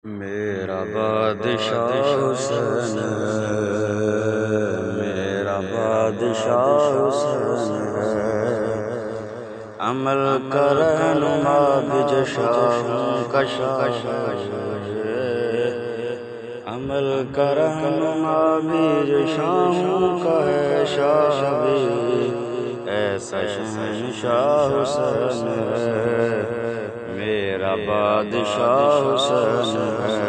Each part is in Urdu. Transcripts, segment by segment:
میرا بادشاہ حسین ہے، میرا بادشاہ حسین ہے، عمل کا رہنما بھی جو شاہوں کا شاہ ہے، عمل کا رہنما بھی جو شاہوں کا ہے شاہ بھی، ایسا شہنشاہ حسین ہے، میرا بادشاہ حسین ہے۔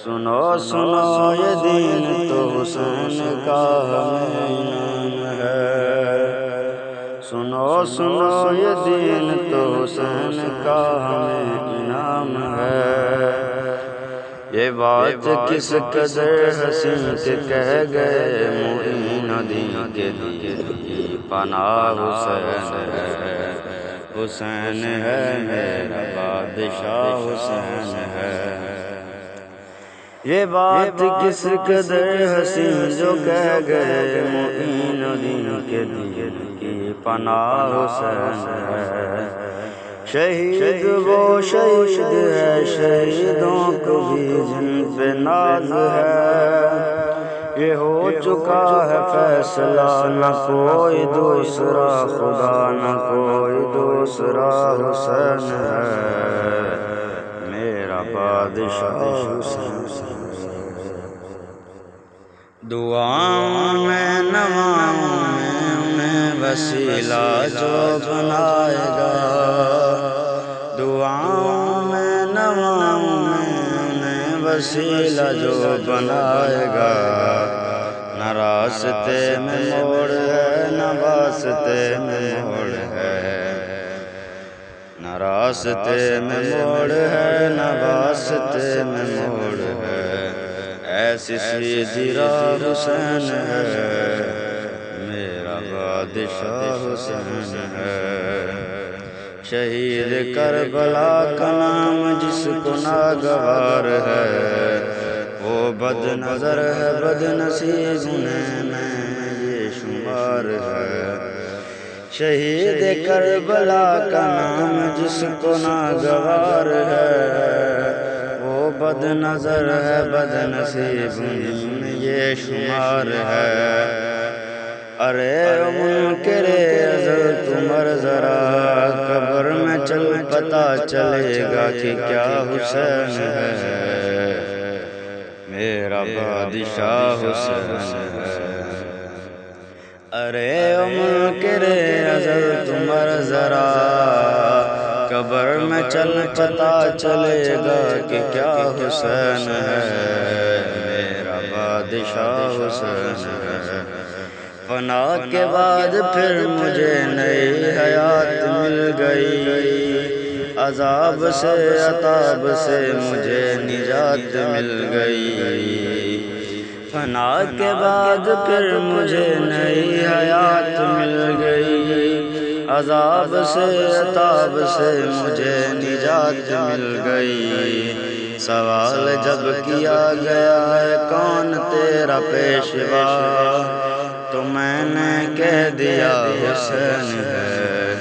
سنو سنو یہ دین تو حسین کا ہمیں انعام ہے، سنو سنو یہ دین تو حسین کا ہمیں انعام ہے۔ یہ بات کس قدر حسین کے کہہ گئے معین دین کے دین کی پناہ حسین ہے، حسین ہے میرا بادشاہ حسین ہے۔ یہ بات کس قدر حسین جو کہہ گئے معین دین کے دین کی پناہ حسین ہے۔ شہید وہ شہید ہے شہیدوں کو بھی جن پہ ناز ہے، یہ ہو چکا ہے فیصلہ نہ کوئی دوسرا خدا نہ کوئی دوسرا، حسین ہے میرا بادشاہ حسین ہے۔ دعاؤں میں نواؤں میں انہیں وسیلہ جو بنائے گا، دعاؤں میں نواؤں میں انہیں وسیلہ جو بنائے گا، نہ راستے میں موڑ ہے نہ واسطے میں موڑ ہے، نہ راستے میں موڑ ہے نہ واسطے میں موڑ ہے، ایسی سیدھی راہ حسین ہے میرا بادشاہ حسین ہے۔ شہید کربلا کا نام جس کو ناگوار ہے، وہ بد نظر ہے بد نصیب انہیں میں یہ شمار ہے۔ شہید کربلا کا نام جس کو ناگوار ہے، وہ بد نظر ہے بد نصیب میں یہ شمار ہے۔ ارے منکر ازل تمہر ذرا قبر میں چل پتا چلے گا کہ کیا حسین ہے میرا بادشاہ حسین ہے۔ ارے منکر ازل تمہر ذرا قبر میں چل پتا چلے گا کہ کیا حسین ہے میرا بادشاہ حسین ہے۔ فنا کے بعد پھر مجھے نئی حیات مل گئی، عذاب سے عطاب سے مجھے نجات مل گئی۔ فنا کے بعد پھر مجھے نئی حیات مل گئی، عذاب سے عطاب سے مجھے نجات مل گئی۔ سوال جب کیا گیا ہے کون تیرا پیشوا، تو میں نے کہہ دیا حسین ہے،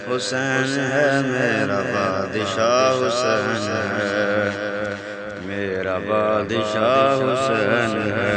حسین ہے میرا بادشاہ حسین ہے، میرا بادشاہ حسین ہے۔